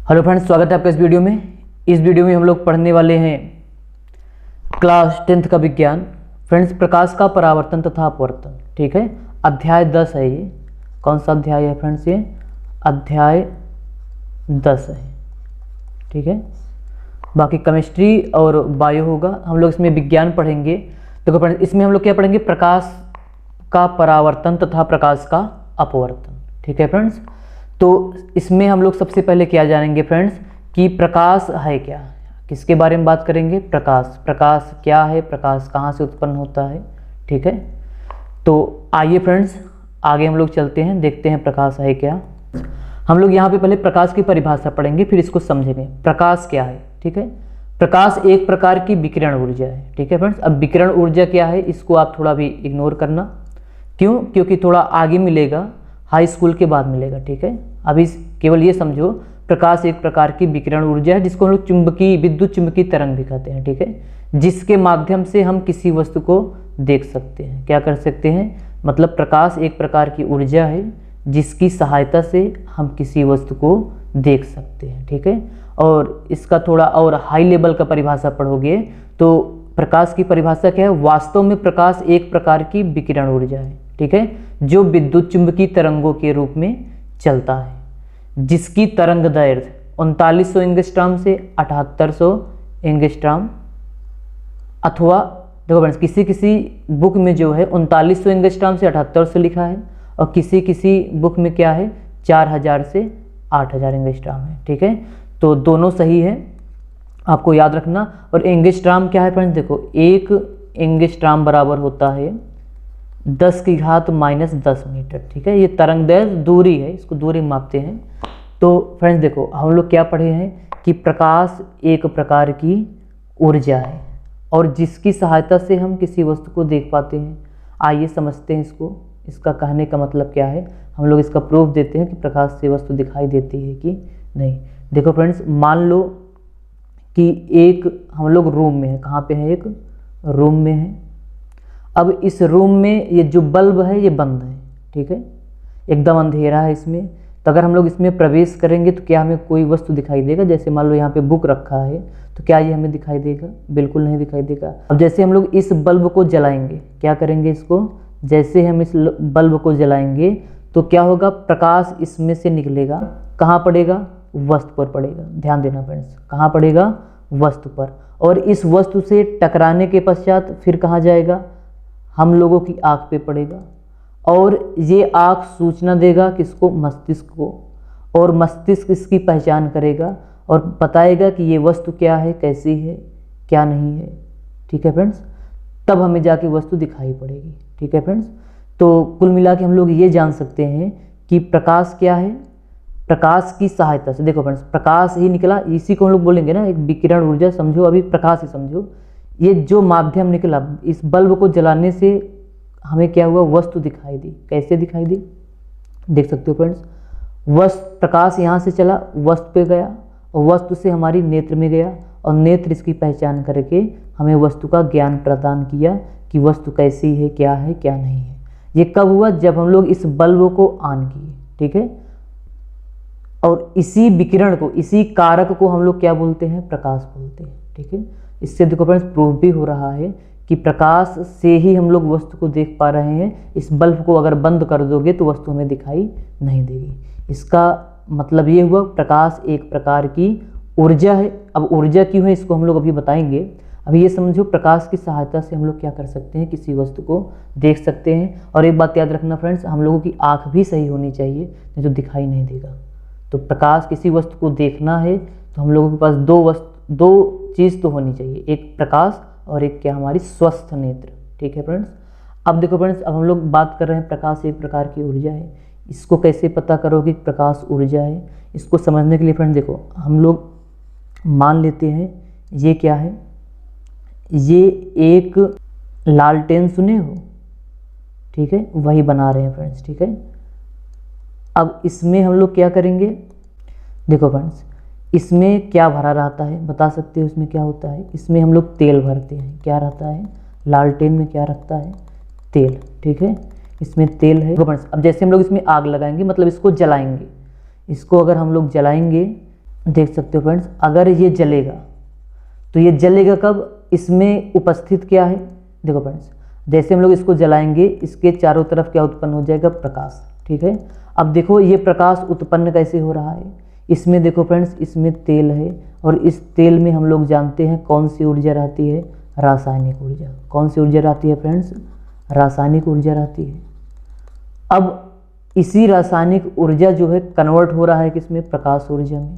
Hello friends, स्वागत है आपका इस वीडियो में। इस वीडियो में हम लोग पढ़ने वाले हैं क्लास 10th का विज्ञान। फ्रेंड्स, प्रकाश का परावर्तन तथा अपवर्तन, ठीक है। अध्याय 10 है ये। कौन सा अध्याय है फ्रेंड्स? ये अध्याय 10 है, ठीक है। बाकी केमिस्ट्री और बायो होगा। हम लोग इसमें विज्ञान पढ़ेंगे। देखो फ्रेंड्स, इसमें हम लोग क्या पढ़ेंगे? प्रकाश का परावर्तन तथा प्रकाश का अपवर्तन, ठीक है फ्रेंड्स। तो इसमें हम लोग सबसे पहले क्या जानेंगे फ्रेंड्स कि प्रकाश है क्या। किसके बारे में बात करेंगे? प्रकाश। प्रकाश क्या है? प्रकाश कहाँ से उत्पन्न होता है, ठीक है। तो आइए फ्रेंड्स आगे हम लोग चलते हैं, देखते हैं प्रकाश है क्या। हम लोग यहाँ पे पहले प्रकाश की परिभाषा पढ़ेंगे, फिर इसको समझेंगे प्रकाश क्या है, ठीक है। प्रकाश एक प्रकार की विकिरण ऊर्जा है, ठीक है फ्रेंड्स। अब विकिरण ऊर्जा क्या है, इसको आप थोड़ा भी इग्नोर करना। क्यों? क्योंकि थोड़ा आगे मिलेगा, हाई स्कूल के बाद मिलेगा, ठीक है। अभी केवल ये समझो, प्रकाश एक प्रकार की विकिरण ऊर्जा है जिसको हम लोग चुंबकीय, विद्युत चुंबकीय तरंग भी कहते हैं, ठीक है। जिसके माध्यम से हम किसी वस्तु को देख सकते हैं। क्या कर सकते हैं? मतलब प्रकाश एक प्रकार की ऊर्जा है जिसकी सहायता से हम किसी वस्तु को देख सकते हैं, ठीक है। और इसका थोड़ा और हाई लेवल का परिभाषा पढ़ोगे तो प्रकाश की परिभाषा क्या है? वास्तव में प्रकाश एक प्रकार की विकिरण ऊर्जा है, ठीक है, जो विद्युत चुंबकीय तरंगों के रूप में चलता है, जिसकी तरंग दैर्घ्य 3900 एंगस्ट्रॉम से 7800 एंगस्ट्रॉम, अथवा देखो फ्रेंड्स, किसी किसी बुक में जो है 3900 एंगस्ट्रॉम से 7800 लिखा है, और किसी किसी बुक में क्या है 4000 से 8000 एंगस्ट्रॉम है, ठीक है। तो दोनों सही है, आपको याद रखना। और एंगस्ट्रॉम क्या है फ्रेंड्स? देखो, एक एंगस्ट्रॉम बराबर होता है 10⁻⁻10 मीटर, ठीक है। ये तरंग दैर्घ्य दूरी है, इसको दूरी मापते हैं। तो फ्रेंड्स देखो, हम लोग क्या पढ़े हैं कि प्रकाश एक प्रकार की ऊर्जा है और जिसकी सहायता से हम किसी वस्तु को देख पाते हैं। आइए समझते हैं इसको। इसका कहने का मतलब क्या है, हम लोग इसका प्रूफ देते हैं कि प्रकाश से वस्तु दिखाई देती है कि नहीं। देखो फ्रेंड्स, मान लो कि एक हम लोग रूम में है। कहाँ पे है? एक रूम में है। अब इस रूम में ये जो बल्ब है ये बंद है, ठीक है, एकदम अंधेरा है इसमें। तो अगर हम लोग इसमें प्रवेश करेंगे तो क्या हमें कोई वस्तु दिखाई देगा? जैसे मान लो यहाँ पे बुक रखा है, तो क्या ये हमें दिखाई देगा? बिल्कुल नहीं दिखाई देगा। अब जैसे हम लोग इस बल्ब को जलाएंगे, क्या करेंगे इसको? जैसे हम इस बल्ब को जलाएंगे तो क्या होगा? प्रकाश इसमें से निकलेगा, कहाँ पड़ेगा? वस्तु पर पड़ेगा। ध्यान देना फ्रेंड्स, कहाँ पड़ेगा? वस्तु पर। और इस वस्तु से टकराने के पश्चात फिर कहाँ जाएगा? हम लोगों की आँख पे पड़ेगा, और ये आँख सूचना देगा किसको? मस्तिष्क को। और मस्तिष्क इसकी पहचान करेगा और बताएगा कि ये वस्तु क्या है, कैसी है, क्या नहीं है, ठीक है फ्रेंड्स। तब हमें जाके वस्तु दिखाई पड़ेगी, ठीक है फ्रेंड्स। तो कुल मिला के हम लोग ये जान सकते हैं कि प्रकाश क्या है। प्रकाश की सहायता से, देखो फ्रेंड्स, प्रकाश ही निकला, इसी को हम लोग बोलेंगे ना एक विकिरण ऊर्जा। समझो, अभी प्रकाश ही समझो। ये जो माध्यम निकला, इस बल्ब को जलाने से हमें क्या हुआ? वस्तु दिखाई दी। कैसे दिखाई दी? देख सकते हो फ्रेंड्स, वस्तु, प्रकाश यहाँ से चला, वस्तु पे गया, और वस्तु से हमारी नेत्र में गया, और नेत्र इसकी पहचान करके हमें वस्तु का ज्ञान प्रदान किया कि वस्तु कैसी है, क्या है, क्या नहीं है। ये कब हुआ? जब हम लोग इस बल्ब को ऑन किए, ठीक है। और इसी विकिरण को, इसी कारक को हम लोग क्या बोलते हैं? प्रकाश बोलते हैं, ठीक है। इससे देखो फ्रेंड्स, प्रूफ भी हो रहा है कि प्रकाश से ही हम लोग वस्तु को देख पा रहे हैं। इस बल्ब को अगर बंद कर दोगे तो वस्तु हमें दिखाई नहीं देगी। इसका मतलब ये हुआ, प्रकाश एक प्रकार की ऊर्जा है। अब ऊर्जा क्यों है इसको हम लोग अभी बताएंगे। अभी ये समझो, प्रकाश की सहायता से हम लोग क्या कर सकते हैं? किसी वस्तु को देख सकते हैं। और एक बात याद रखना फ्रेंड्स, हम लोगों की आँख भी सही होनी चाहिए, नहीं तो दिखाई नहीं देगा। तो प्रकाश, किसी वस्तु को देखना है तो हम लोगों के पास दो चीज़ तो होनी चाहिए, एक प्रकाश और एक क्या? हमारी स्वस्थ नेत्र, ठीक है फ्रेंड्स। अब देखो फ्रेंड्स, अब हम लोग बात कर रहे हैं प्रकाश एक प्रकार की ऊर्जा है। इसको कैसे पता करोगे कि प्रकाश ऊर्जा है? इसको समझने के लिए फ्रेंड्स देखो, हम लोग मान लेते हैं ये क्या है? ये एक लालटेन सुने हो, ठीक है, वही बना रहे हैं फ्रेंड्स, ठीक है। अब इसमें हम लोग क्या करेंगे? देखो फ्रेंड्स, इसमें क्या भरा रहता है, बता सकते हो इसमें क्या होता है? इसमें हम लोग तेल भरते हैं। क्या रहता है? लालटेन में क्या रखता है? तेल, ठीक है। इसमें तेल है। अब जैसे हम लोग इसमें आग लगाएंगे, मतलब इसको जलाएंगे। इसको अगर हम लोग जलाएंगे देख सकते हो फ्रेंड्स, अगर ये जलेगा तो ये जलेगा कब, इसमें उपस्थित क्या है, देखो फ्रेंड्स जैसे हम लोग इसको जलाएंगे इसके चारों तरफ क्या उत्पन्न हो जाएगा, प्रकाश। ठीक है, अब देखो ये प्रकाश उत्पन्न कैसे हो रहा है, इसमें देखो फ्रेंड्स इसमें तेल है और इस तेल में हम लोग जानते हैं कौन सी ऊर्जा रहती है, रासायनिक ऊर्जा। कौन सी ऊर्जा रहती है फ्रेंड्स, रासायनिक ऊर्जा रहती है। अब इसी रासायनिक ऊर्जा जो है कन्वर्ट हो रहा है किसमें, प्रकाश ऊर्जा में।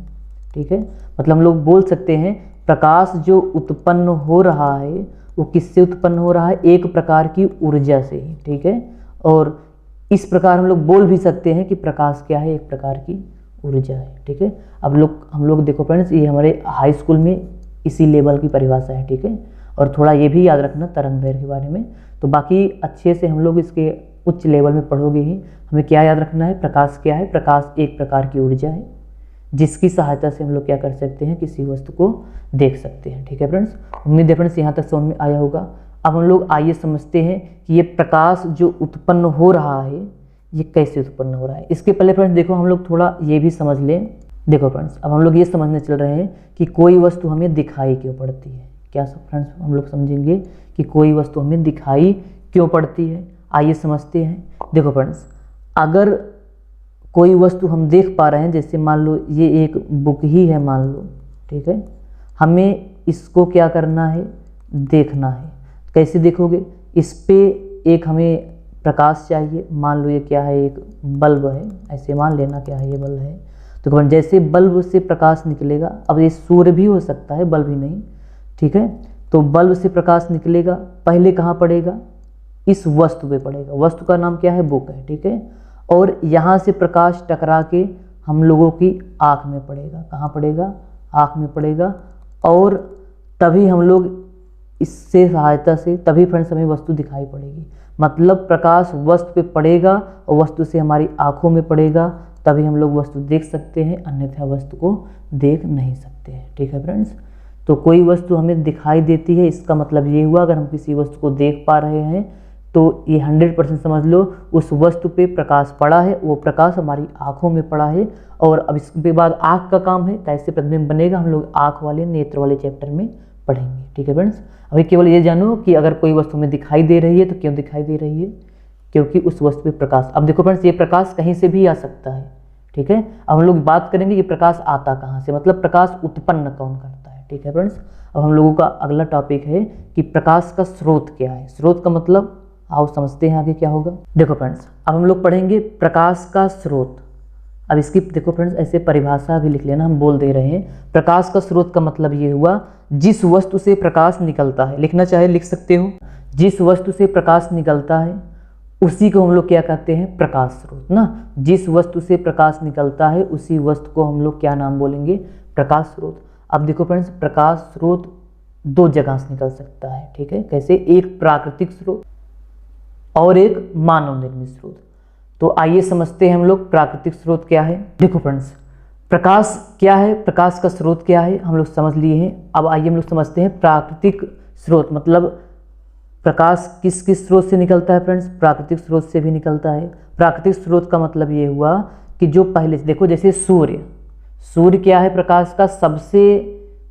ठीक है, मतलब हम लोग बोल सकते हैं प्रकाश जो उत्पन्न हो रहा है वो किससे उत्पन्न हो रहा है, एक प्रकार की ऊर्जा से ही। ठीक है, और इस प्रकार हम लोग बोल भी सकते हैं कि प्रकाश क्या है, एक प्रकार की ऊर्जा है। ठीक है, अब हम लोग देखो फ्रेंड्स ये हमारे हाई स्कूल में इसी लेवल की परिभाषा है। ठीक है, और थोड़ा ये भी याद रखना तरंग दैर्घ्य के बारे में, तो बाकी अच्छे से हम लोग इसके उच्च लेवल में पढ़ोगे ही। हमें क्या याद रखना है, प्रकाश क्या है, प्रकाश एक प्रकार की ऊर्जा है जिसकी सहायता से हम लोग क्या कर सकते हैं, किसी वस्तु को देख सकते हैं। ठीक है फ्रेंड्स, उम्मीद है फ्रेंड्स यहाँ तक समझ में आया होगा। अब हम लोग आइए समझते हैं कि ये प्रकाश जो उत्पन्न हो रहा है ये कैसे उत्पन्न हो रहा है। इसके पहले फ्रेंड्स देखो हम लोग थोड़ा ये भी समझ लें। देखो फ्रेंड्स अब हम लोग ये समझने चल रहे हैं कि कोई वस्तु हमें दिखाई क्यों पड़ती है। क्या सब फ्रेंड्स हम लोग समझेंगे कि कोई वस्तु हमें दिखाई क्यों पड़ती है, आइए समझते हैं। देखो फ्रेंड्स अगर कोई वस्तु हम देख पा रहे हैं, जैसे मान लो ये एक बुक ही है मान लो, ठीक है, हमें इसको क्या करना है, देखना है। कैसे देखोगे, इस पे एक हमें प्रकाश चाहिए, मान लो ये क्या है, एक बल्ब है, ऐसे मान लेना क्या है, ये बल्ब है। तो जैसे बल्ब से प्रकाश निकलेगा, अब ये सूर्य भी हो सकता है बल्ब ही नहीं, ठीक है, तो बल्ब से प्रकाश निकलेगा, पहले कहाँ पड़ेगा, इस वस्तु पे पड़ेगा। वस्तु का नाम क्या है, बुक है। ठीक है, और यहाँ से प्रकाश टकरा के हम लोगों की आँख में पड़ेगा। कहाँ पड़ेगा, आँख में पड़ेगा, और तभी हम लोग इससे सहायता से तभी फ्रेंड्स हमें वस्तु दिखाई पड़ेगी। मतलब प्रकाश वस्तु पे पड़ेगा और वस्तु से हमारी आँखों में पड़ेगा, तभी हम लोग वस्तु देख सकते हैं, अन्यथा वस्तु को देख नहीं सकते हैं। ठीक है फ्रेंड्स, तो कोई वस्तु हमें दिखाई देती है, इसका मतलब ये हुआ अगर हम किसी वस्तु को देख पा रहे हैं तो ये 100% समझ लो उस वस्तु पे प्रकाश पड़ा है, वो प्रकाश हमारी आँखों में पड़ा है। और अब इसके बाद आँख का काम है, कैसे प्रतिबिंब बनेगा, हम लोग आँख वाले नेत्र वाले चैप्टर में पढ़ेंगे। ठीक है फ्रेंड्स, अभी केवल ये जानो कि अगर कोई वस्तु में दिखाई दे रही है तो क्यों दिखाई दे रही है, क्योंकि उस वस्तु पे प्रकाश। अब देखो फ्रेंड्स ये प्रकाश कहीं से भी आ सकता है। ठीक है, अब हम लोग बात करेंगे ये प्रकाश आता कहाँ से, मतलब प्रकाश उत्पन्न कौन करता है। ठीक है फ्रेंड्स, अब हम लोगों का अगला टॉपिक है कि प्रकाश का स्रोत क्या है। स्रोत का मतलब आओ समझते हैं आगे क्या होगा। देखो फ्रेंड्स अब हम लोग पढ़ेंगे प्रकाश का स्रोत। अब इसकी देखो फ्रेंड्स ऐसे परिभाषा भी लिख लेना, हम बोल दे रहे हैं। प्रकाश का स्रोत का मतलब ये हुआ जिस वस्तु से प्रकाश निकलता है, लिखना चाहे लिख सकते हो, जिस वस्तु से प्रकाश निकलता है उसी को हम लोग क्या कहते हैं, प्रकाश स्रोत ना। जिस वस्तु से प्रकाश निकलता है उसी वस्तु को हम लोग क्या नाम बोलेंगे, प्रकाश स्रोत। अब देखो फ्रेंड्स प्रकाश स्रोत दो जगह से निकल सकता है। ठीक है, कैसे, एक प्राकृतिक स्रोत और एक मानव निर्मित स्रोत। तो आइए समझते हैं हम लोग प्राकृतिक स्रोत क्या है। देखो फ्रेंड्स प्रकाश क्या है, प्रकाश का स्रोत क्या है, हम लोग समझ लिए हैं। अब आइए हम लोग समझते हैं प्राकृतिक स्रोत, मतलब प्रकाश किस किस स्रोत से निकलता है फ्रेंड्स, प्राकृतिक स्रोत से भी निकलता है। प्राकृतिक स्रोत का मतलब ये हुआ कि जो पहले से देखो, जैसे सूर्य क्या है, प्रकाश का सबसे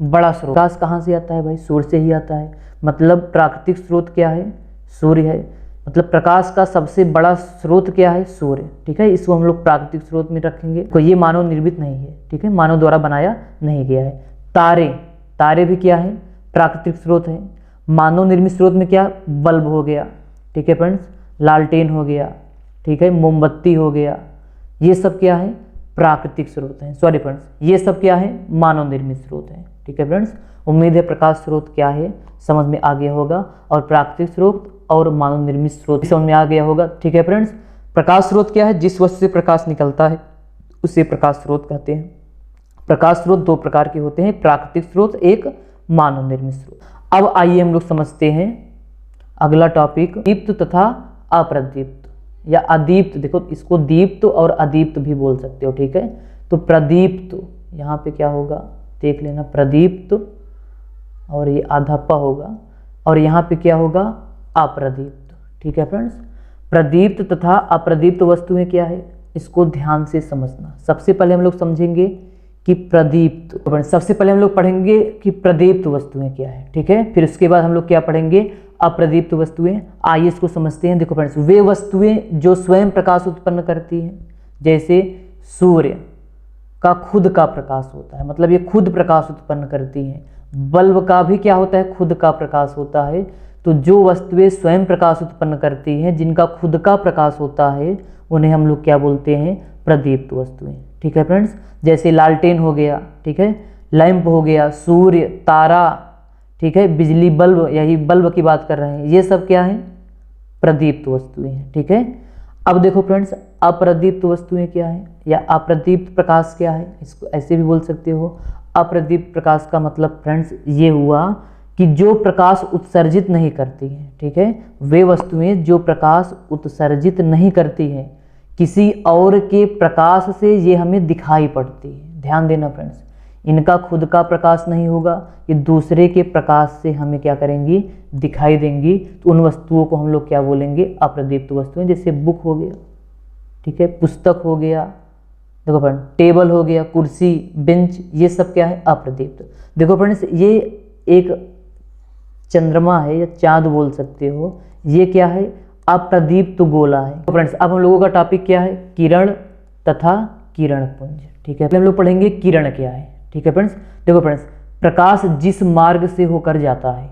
बड़ा स्रोत। प्रकाश कहाँ से आता है भाई, सूर्य से ही आता है। मतलब प्राकृतिक स्रोत क्या है, सूर्य है। मतलब प्रकाश का सबसे बड़ा स्रोत क्या है, सूर्य। ठीक है, इसको हम लोग प्राकृतिक स्रोत में रखेंगे। तो ये मानव निर्मित नहीं है, ठीक है, मानव द्वारा बनाया नहीं गया है। तारे भी क्या है, प्राकृतिक स्रोत है। मानव निर्मित स्रोत में क्या, बल्ब हो गया, ठीक है फ्रेंड्स, लालटेन हो गया, ठीक है, मोमबत्ती हो गया, ये सब क्या है, प्राकृतिक स्रोत हैं। सॉरी फ्रेंड्स, ये सब क्या है, मानव निर्मित स्रोत हैं। ठीक है फ्रेंड्स, उम्मीद है प्रकाश स्रोत क्या है समझ में आ गया होगा, और प्राकृतिक स्रोत और मानव निर्मित स्रोत समझ में आ गया होगा। ठीक है फ्रेंड्स, प्रकाश स्रोत क्या है, जिस वस्तु से प्रकाश निकलता है उसे प्रकाश स्रोत कहते हैं। प्रकाश स्रोत दो प्रकार के होते हैं, प्राकृतिक स्रोत, एक मानव निर्मित स्रोत। अब आइए हम लोग समझते हैं अगला टॉपिक, दीप्त तथा अप्रदीप्त या अदीप्त। देखो इसको दीप्त और अदीप्त भी बोल सकते हो। ठीक है, तो प्रदीप्त यहाँ पे क्या होगा देख लेना, प्रदीप्त, और ये आधा प होगा, और यहाँ पे क्या होगा, अप्रदीप्त। ठीक है फ्रेंड्स, प्रदीप्त तथा अप्रदीप्त वस्तुएं क्या है, इसको ध्यान से समझना। सबसे पहले हम लोग समझेंगे कि प्रदीप्त। सबसे पहले हम लोग पढ़ेंगे कि प्रदीप्त वस्तुएं क्या है, ठीक है। फिर उसके बाद हम लोग क्या पढ़ेंगे, अप्रदीप्त वस्तुएं। आइए इसको समझते हैं। देखो फ्रेंड्स, वे वस्तुएं जो स्वयं प्रकाश उत्पन्न करती हैं, जैसे सूर्य का खुद का प्रकाश होता है, मतलब ये खुद प्रकाश उत्पन्न करती हैं। बल्ब का भी क्या होता है, खुद का प्रकाश होता है। तो जो वस्तुएं स्वयं प्रकाश उत्पन्न करती हैं, जिनका खुद का प्रकाश होता है, उन्हें हम लोग क्या बोलते हैं, प्रदीप्त वस्तुएं, ठीक है फ्रेंड्स। जैसे लालटेन हो गया, ठीक है, लैंप हो गया, सूर्य, तारा, ठीक है, बिजली बल्ब, यही बल्ब की बात कर रहे हैं, ये सब क्या है, प्रदीप्त वस्तुएं हैं, ठीक है। अब देखो फ्रेंड्स, अप्रदीप्त वस्तुएं क्या है या अप्रदीप्त प्रकाश क्या है, इसको ऐसे भी बोल सकते हो। अप्रदीप्त प्रकाश का मतलब फ्रेंड्स ये हुआ कि जो प्रकाश उत्सर्जित नहीं करती हैं, ठीक है, वे वस्तुएं जो प्रकाश उत्सर्जित नहीं करती हैं, किसी और के प्रकाश से ये हमें दिखाई पड़ती है। ध्यान देना फ्रेंड्स, इनका खुद का प्रकाश नहीं होगा, ये दूसरे के प्रकाश से हमें क्या करेंगी, दिखाई देंगी। तो उन वस्तुओं को हम लोग क्या बोलेंगे, अप्रदीप्त वस्तुएं। जैसे बुक हो गया, ठीक है, पुस्तक हो गया, देखो फ्रेंड, टेबल हो गया, कुर्सी, बेंच, ये सब क्या है, अप्रदीप्त। देखो फ्रेंड्स, ये एक चंद्रमा है या चांद बोल सकते हो, ये क्या है, अप्रदीप्त गोला है। तो फ्रेंड्स, अब हम लोगों का टॉपिक क्या है, किरण तथा किरण पुंज, ठीक है। हम लोग पढ़ेंगे किरण क्या है, ठीक है फ्रेंड्स। देखो फ्रेंड्स, प्रकाश जिस मार्ग से होकर जाता है,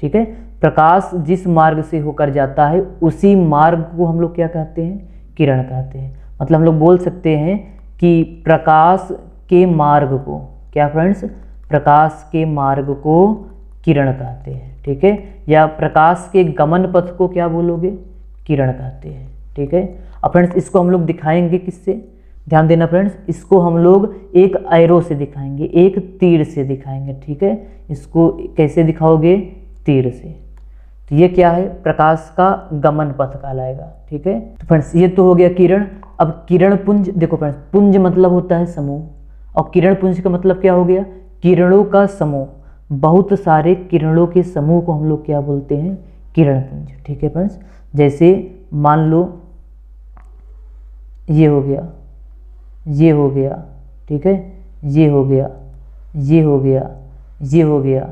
ठीक है, प्रकाश जिस मार्ग से होकर जाता है, उसी मार्ग को हम लोग क्या कहते हैं, किरण कहते हैं। मतलब हम लोग बोल सकते हैं कि प्रकाश के मार्ग को, क्या फ्रेंड्स, प्रकाश के मार्ग को किरण कहते हैं, ठीक है। या प्रकाश के गमन पथ को क्या बोलोगे, किरण कहते हैं, ठीक है। अब फ्रेंड्स, इसको हम लोग दिखाएंगे किससे, ध्यान देना फ्रेंड्स, इसको हम लोग एक एरो से दिखाएंगे, एक तीर से दिखाएंगे, ठीक है। इसको कैसे दिखाओगे, तीर से। तो ये क्या है, प्रकाश का गमन पथ कहलाएगा, ठीक है। तो फ्रेंड्स, ये तो हो गया किरण। अब किरण पुंज, देखो फ्रेंड्स, पुंज मतलब होता है समूह, और किरण पुंज का मतलब क्या हो गया, किरणों का समूह। बहुत सारे किरणों के समूह को हम लोग क्या बोलते हैं, किरण पुंज, ठीक है फ्रेंड्स। जैसे मान लो ये हो गया, ये हो गया, ठीक है, ये हो गया, ये हो गया, ये हो गया,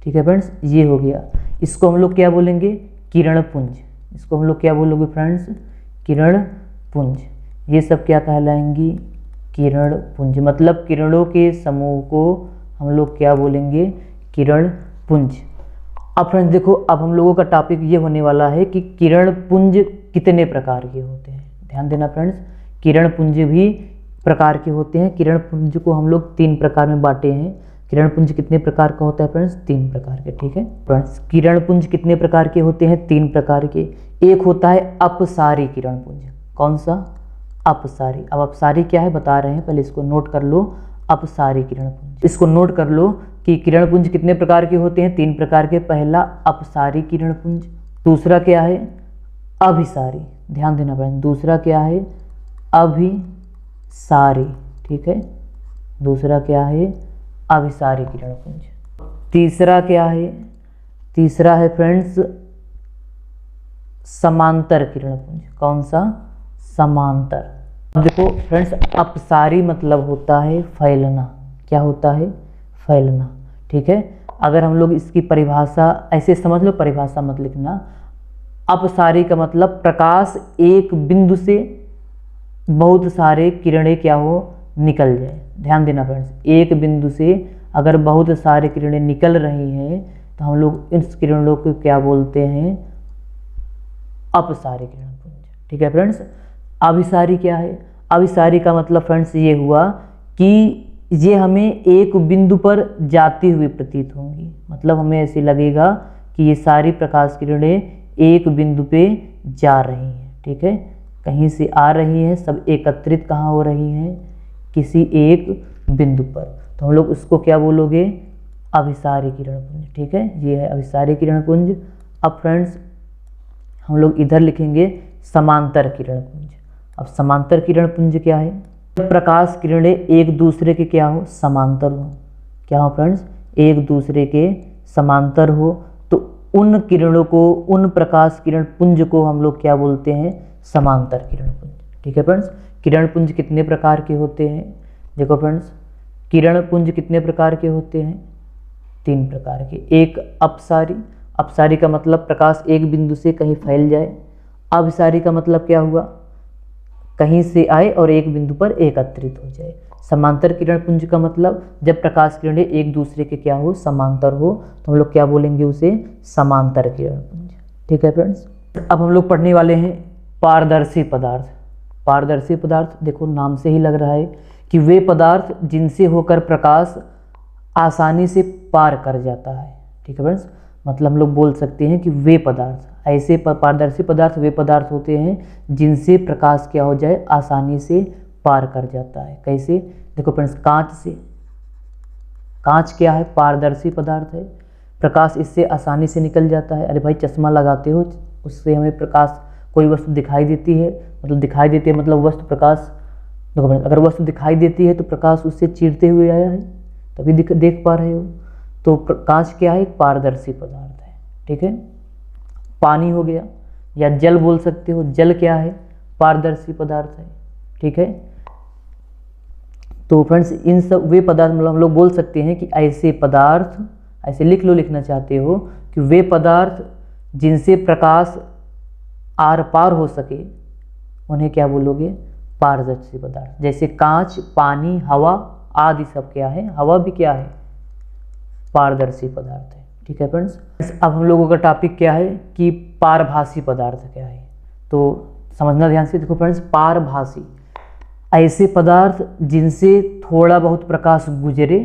ठीक है फ्रेंड्स, ये हो गया। इसको हम लोग क्या बोलेंगे, किरण पुंज। इसको हम लोग क्या बोलोगे फ्रेंड्स, किरण पुंज। ये सब क्या कहलाएंगी, किरण पुंज। मतलब किरणों के समूह को हम लोग क्या बोलेंगे, किरण पुंज। अब फ्रेंड्स देखो, अब हम लोगों का टॉपिक ये होने वाला है कि किरण पुंज कितने प्रकार के होते हैं। ध्यान देना फ्रेंड्स, किरण पुंज भी प्रकार के होते हैं। किरण पुंज को हम लोग 3 प्रकार में बांटे हैं। किरण पुंज कितने प्रकार का होता है फ्रेंड्स, 3 प्रकार के, ठीक है फ्रेंड्स। किरण पुंज कितने प्रकार के होते हैं, 3 प्रकार के। एक होता है अपसारी किरण पुंज। कौन सा, अपसारी। अब अपसारी क्या है बता रहे हैं, पहले इसको नोट कर लो, अपसारी किरण पुंज। इसको नोट कर लो कि किरण पुंज कितने प्रकार के होते हैं, 3 प्रकार के। पहला अपसारी किरण पुंज, दूसरा क्या है, अभिसारी। ध्यान देना फ्रेंड्स, दूसरा क्या है, अभिसारी, ठीक है। दूसरा क्या है, अभिसारी किरण पुंज। तीसरा क्या है, तीसरा है फ्रेंड्स समांतर किरण पुंज। कौन सा, समांतर। देखो फ्रेंड्स, अपसारी मतलब होता है फैलना। क्या होता है, फैलना, ठीक है। अगर हम लोग इसकी परिभाषा ऐसे समझ लो, परिभाषा मत लिखना। अपसारी का मतलब प्रकाश एक बिंदु से बहुत सारे किरणें क्या हो, निकल जाए। ध्यान देना फ्रेंड्स, एक बिंदु से अगर बहुत सारे किरणें निकल रही हैं तो हम लोग इस किरणों को क्या बोलते हैं, अपसारी किरण पुंज, ठीक है फ्रेंड्स। अभिसारी क्या है, अभिसारी का मतलब फ्रेंड्स ये हुआ कि ये हमें एक बिंदु पर जाती हुई प्रतीत होंगी। मतलब हमें ऐसे लगेगा कि ये सारी प्रकाश किरणें एक बिंदु पे जा रही हैं, ठीक है, कहीं से आ रही हैं, सब एकत्रित कहाँ हो रही हैं, किसी एक बिंदु पर। तो हम लोग उसको क्या बोलोगे, अभिसारी किरण पुंज, ठीक है। ये है अभिसारी किरण पुंज। अब फ्रेंड्स हम लोग इधर लिखेंगे समांतर किरण पुंज। अब समांतर किरण पुंज क्या है, प्रकाश किरणें एक दूसरे के क्या हो, समांतर हो। क्या हो फ्रेंड्स, एक दूसरे के समांतर हो, तो उन किरणों को, उन प्रकाश किरण पुंज को हम लोग क्या बोलते हैं, समांतर किरण पुंज, ठीक है फ्रेंड्स। किरण पुंज कितने प्रकार के होते हैं, देखो फ्रेंड्स, किरण पुंज कितने प्रकार के होते हैं? 3 प्रकार के। एक अपसारी, अपसारी का मतलब प्रकाश एक बिंदु से कहीं फैल जाए। अभिसारी का मतलब क्या हुआ? कहीं से आए और एक बिंदु पर एकत्रित हो जाए। समांतर किरण पुंज का मतलब जब प्रकाश किरणें एक दूसरे के क्या हो? समांतर हो, तो हम लोग क्या बोलेंगे उसे? समांतर किरण पुंज। ठीक है फ्रेंड्स, अब हम लोग पढ़ने वाले हैं पारदर्शी पदार्थ। पारदर्शी पदार्थ देखो नाम से ही लग रहा है कि वे पदार्थ जिनसे होकर प्रकाश आसानी से पार कर जाता है। ठीक है फ्रेंड्स, मतलब हम लोग बोल सकते हैं कि वे पदार्थ, ऐसे पारदर्शी पदार्थ वे पदार्थ होते हैं जिनसे प्रकाश क्या हो जाए? आसानी से पार कर जाता है। कैसे? देखो फ्रेंड्स, कांच से, कांच क्या है? पारदर्शी पदार्थ है, प्रकाश इससे आसानी से निकल जाता है। अरे भाई चश्मा लगाते हो, उससे हमें प्रकाश, कोई वस्तु दिखाई देती है, मतलब दिखाई देती है मतलब वस्तु प्रकाश, देखो फ्रेंड्स अगर वस्तु दिखाई देती है तो प्रकाश उससे चीरते हुए आया है, तभी देख पा रहे हो। तो कांच क्या है? एक पारदर्शी पदार्थ है। ठीक है, पानी हो गया या जल बोल सकते हो, जल क्या है? पारदर्शी पदार्थ है। ठीक है, तो फ्रेंड्स इन सब वे पदार्थ मतलब हम लोग बोल सकते हैं कि ऐसे पदार्थ, ऐसे लिख लो, लिखना चाहते हो कि वे पदार्थ जिनसे प्रकाश आर पार हो सके उन्हें क्या बोलोगे? पारदर्शी पदार्थ। जैसे कांच, पानी, हवा आदि सब क्या है? हवा भी क्या है? पारदर्शी पदार्थ है। ठीक है फ्रेंड्स, अब हम लोगों का टॉपिक क्या है कि पारभासी पदार्थ क्या है, तो समझना ध्यान से। देखो फ्रेंड्स, पारभासी ऐसे पदार्थ जिनसे थोड़ा बहुत प्रकाश गुजरे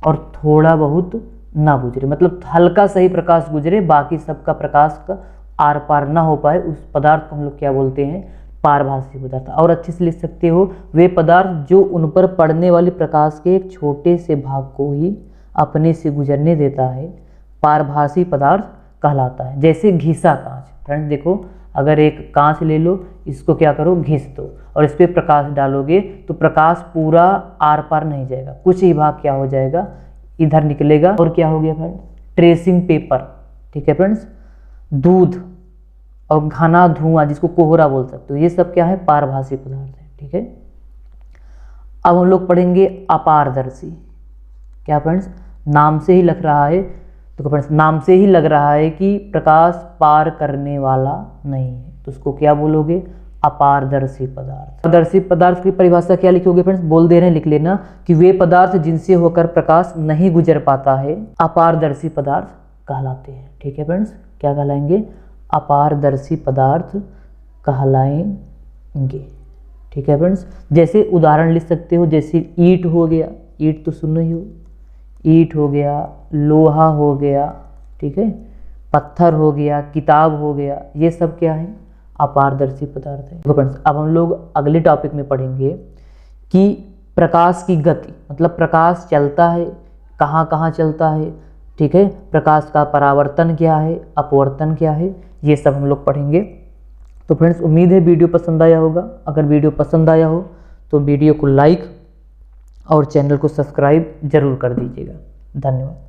और थोड़ा बहुत ना गुजरे, मतलब हल्का सही प्रकाश गुजरे, बाकी सबका प्रकाश का आर पार ना हो पाए, उस पदार्थ को हम लोग क्या बोलते हैं? पारभासी पदार्थ। और अच्छे से लिख सकते हो, वे पदार्थ जो उन पर पड़ने वाले प्रकाश के एक छोटे से भाग को ही अपने से गुजरने देता है, पारभासी पदार्थ कहलाता है। जैसे घिसा कांच। फ्रेंड्स देखो, अगर एक कांच ले लो, इसको क्या करो? घिस दो और इस पर प्रकाश डालोगे तो प्रकाश पूरा आर पार नहीं जाएगा, कुछ ही भाग क्या हो जाएगा? इधर निकलेगा। और क्या हो गया फ्रेंड? Tracing paper. ठीक है फ्रेंड्स, दूध और घना धुआं जिसको कोहरा बोल सकते हो, ये सब क्या है? पारभासी पदार्थ है। ठीक है, अब हम लोग पढ़ेंगे अपारदर्शी। क्या फ्रेंड्स? नाम से ही लग रहा है, तो फ्रेंड्स नाम से ही लग रहा है कि प्रकाश पार करने वाला नहीं है, तो उसको क्या बोलोगे? अपारदर्शी पदार्थ। पारदर्शी पदार्थ की परिभाषा क्या लिखोगे फ्रेंड्स? बोल दे रहे हैं, लिख लेना कि वे पदार्थ जिनसे होकर प्रकाश नहीं गुजर पाता है अपारदर्शी पदार्थ कहलाते हैं। ठीक है फ्रेंड्स, क्या कहलाएंगे? अपारदर्शी पदार्थ कहलाएंगे। ठीक है फ्रेंड्स, जैसे उदाहरण लिख सकते हो, जैसे ईंट हो गया, ईंट तो सुन ही हो, ईंट हो गया, लोहा हो गया, ठीक है, पत्थर हो गया, किताब हो गया, ये सब क्या है? अपारदर्शी पदार्थ है। फ्रेंड्स अब हम लोग अगले टॉपिक में पढ़ेंगे कि प्रकाश की गति, मतलब प्रकाश चलता है, कहाँ कहाँ चलता है। ठीक है, प्रकाश का परावर्तन क्या है, अपवर्तन क्या है, ये सब हम लोग पढ़ेंगे। तो फ्रेंड्स उम्मीद है वीडियो पसंद आया होगा। अगर वीडियो पसंद आया हो तो वीडियो को लाइक और चैनल को सब्सक्राइब जरूर कर दीजिएगा। धन्यवाद।